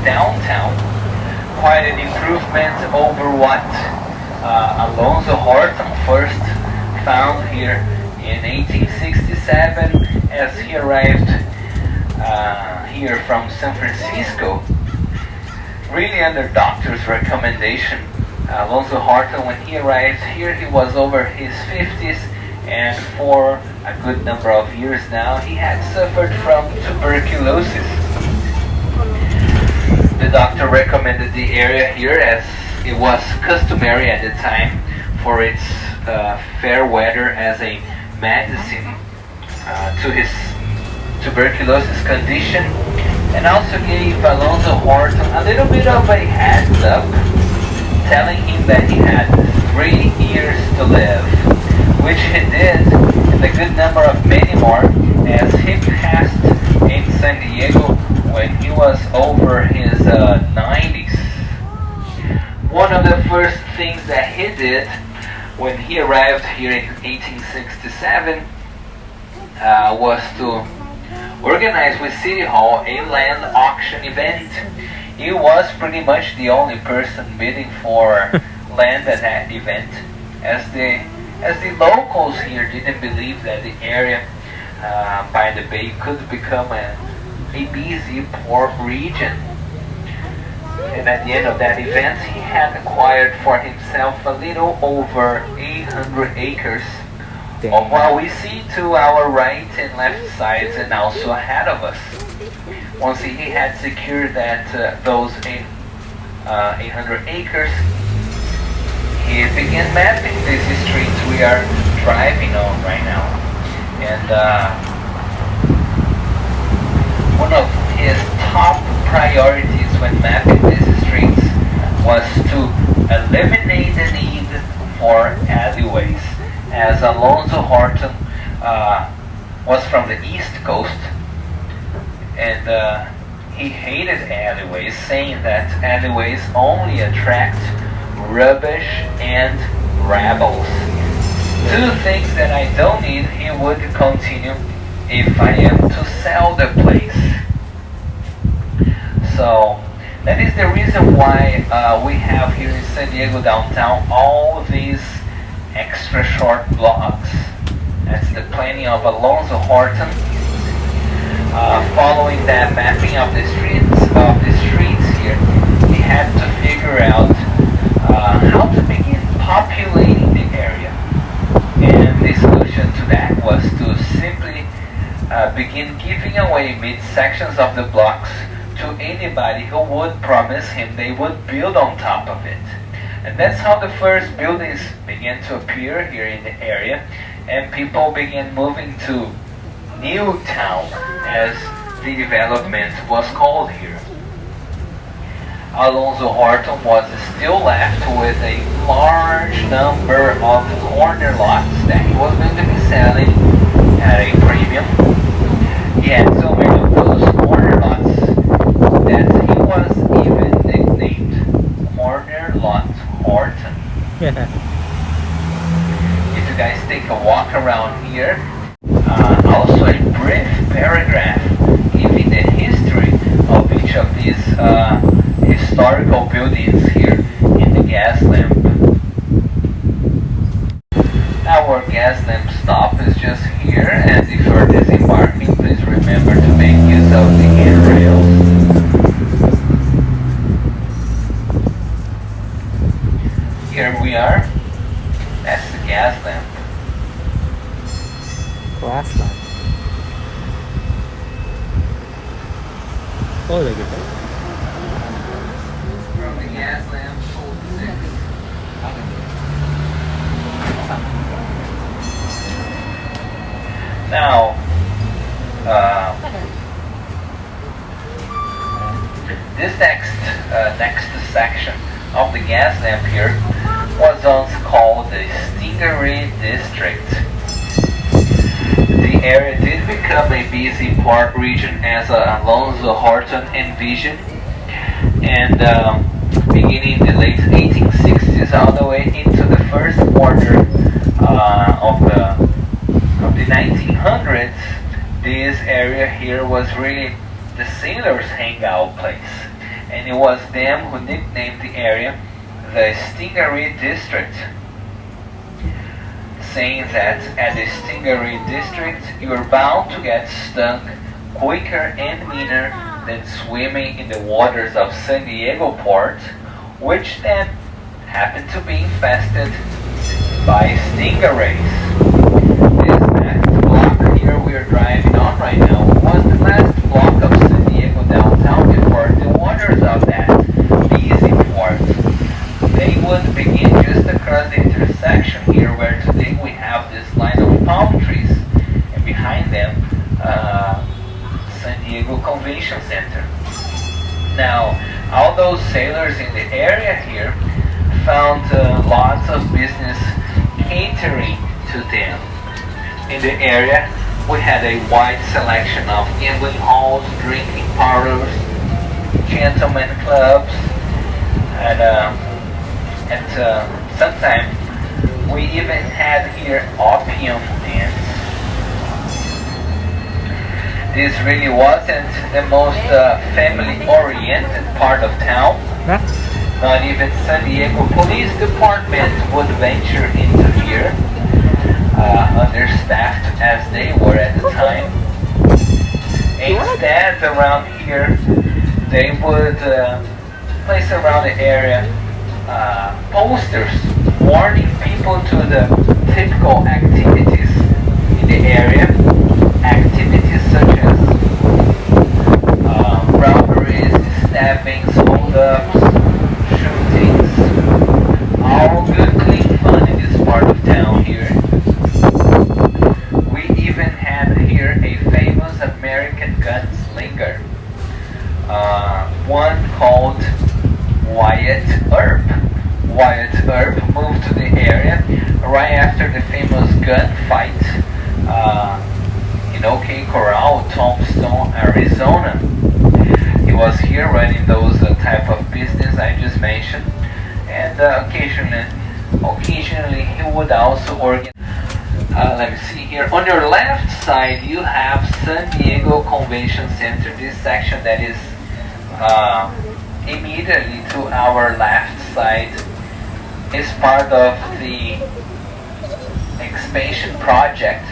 downtown. Quite an improvement over what Lonzo Horton first found here in 1867 as he arrived here from San Francisco. Really under doctor's recommendation. Lonzo Horton, when he arrived here, he was over his 50s, and for a good number of years now he had suffered from tuberculosis. The doctor recommended the area here as it was customary at the time for its fair weather as a medicine to his tuberculosis condition, and also gave Lonzo Horton a little bit of a heads up, telling him that he had 3 years to live, which he did, and a good number of many more, as he passed in San Diego when he was over his 90s. One of the first things that he did when he arrived here in 1867 was to organize with City Hall a land auction event. He was pretty much the only person bidding for land at that event, as the locals here didn't believe that the area by the bay could become a busy port region. And at the end of that event, he had acquired for himself a little over 800 acres of what we see to our right and left sides, and also ahead of us. Once he had secured those 800 acres, he began mapping these streets we are driving on right now. And one of his top priorities when mapping these streets was to eliminate the need for alleyways, as Lonzo Horton was from the East Coast, and he hated alleyways, saying that alleyways only attract rubbish and rebels. 2 things that I don't need, he would continue, if I am to sell the place. So that is the reason why we have here in San Diego downtown all these extra short blocks. That's the planning of Lonzo Horton. Following that mapping of the streets here, he had to figure out how to begin populating the area. And the solution to that was to simply begin giving away mid-sections of the blocks to anybody who would promise him they would build on top of it. And that's how the first buildings began to appear here in the area, and people began moving to New Town, as the development was called here. Lonzo Horton was still left with a large number of corner lots that he was going to be selling at a premium. He had so many of those corner lots that he was even nicknamed Corner Lot Horton. If you guys take a walk around here, also a brief paragraph giving the history of each of these historical buildings here in the gas lamp. Our gas lamp stop is just here, and if you're disembarking, please remember to make use of the handrails. Here we are. That's the gas lamp. Glass lamp. Oh, look at that. From the gas lamp, hold 6. Now, this next section of the gas lamp here was once called the Stingery District. The area did become a busy port region as Lonzo Horton envisioned, and beginning in the late 1860s all the way into the first quarter of the 1900s, this area here was really the sailors' hangout place. and it was them who nicknamed the area the Stingery District, saying that at the Stingery District you're bound to get stung quicker and meaner than swimming in the waters of San Diego Port, which then happened to be infested by stingrays. This next block here we are driving on right now was the last block of San Diego downtown before the waters of that busy port. They would begin just across the intersection here where today we have this line of palm trees, and behind them San Diego Convention Center. Now, all those sailors in the area here found lots of business catering to them. In the area, we had a wide selection of gambling halls, drinking parlors, gentlemen clubs, and sometimes we even had here opium dens. This really wasn't the most family-oriented part of town. Not even San Diego Police Department would venture into here, understaffed as they were at the time. Instead, around here, they would place around the area posters warning people to the typical activities in the area. Activities such as robberies, stabbings, hold-ups, shootings, all good clean fun in this part of town here. We even had here a famous American gunslinger, one called Wyatt Earp. Wyatt Earp moved to the area right after the famous gunfight in OK Corral, Tombstone, Arizona. He was here running those type of business I just mentioned, and occasionally he would also organize. Let me see here. On your left side, you have San Diego Convention Center. This section that is immediately to our left side is part of the expansion project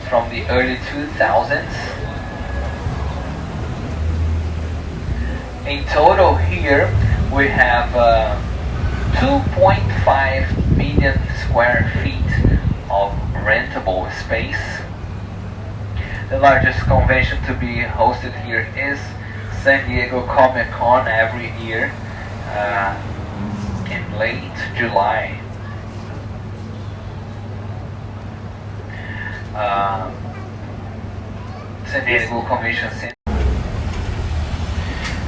from the early 2000s. In total here we have 2.5 million square feet of rentable space. The largest convention to be hosted here is San Diego Comic Con every year in late July. San Diego Convention Center.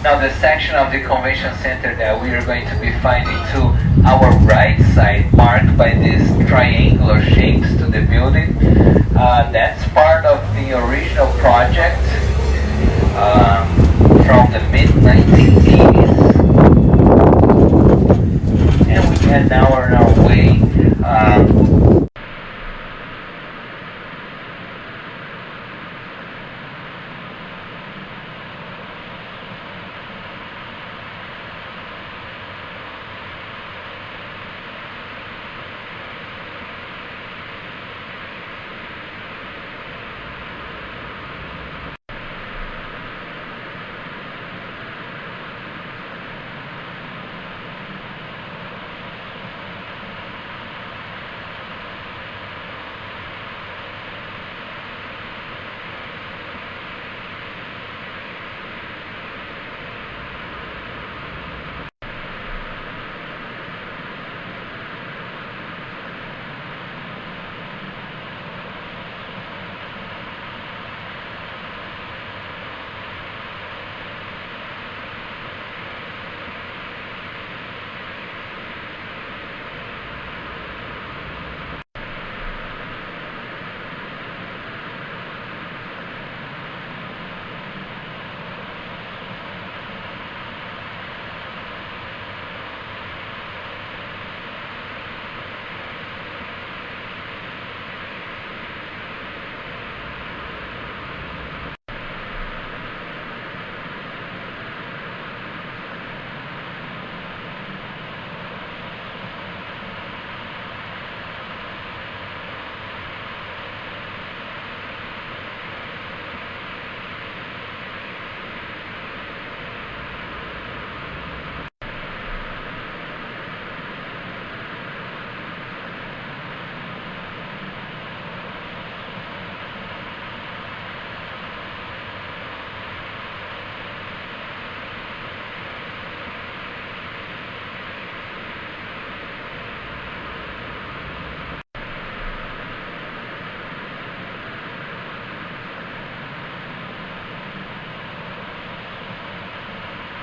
Now the section of the convention center that we are going to be finding to our right side, marked by these triangular shapes to the building, that's part of the original project from the mid-1980s, and we are now on our way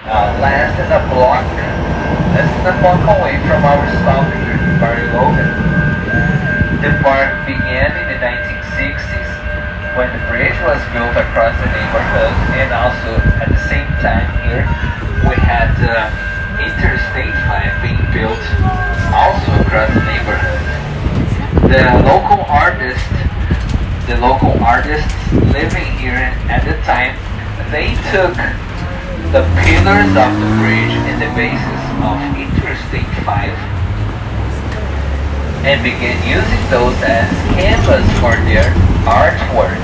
less than a block away from our stop here in Barrie Logan. The park began in the 1960s when the bridge was built across the neighborhood, and also at the same time here we had Interstate 5 being built also across the neighborhood. The local artists living here at the time, they took the pillars of the bridge and the bases of Interstate 5 and began using those as canvas for their artwork.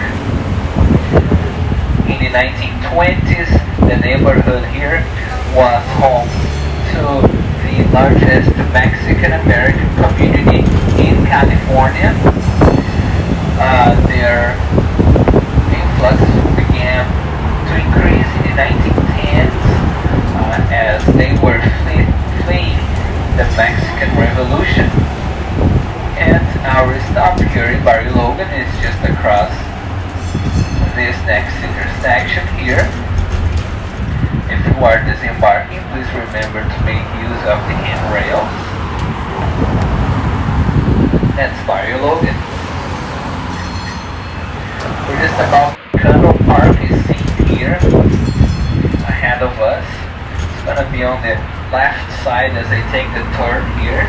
In the 1920s, the neighborhood here was home to the largest Mexican-American community in California. Their influx began to increase in the 1910s as they were fleeing the Mexican Revolution. And our stop here in Barrie Logan is just across this next intersection here. If you are disembarking, please remember to make use of the handrails. That's Barrie Logan. We're just about Candle Park is seen here ahead of us. It's gonna be on the left side as I take the turn here.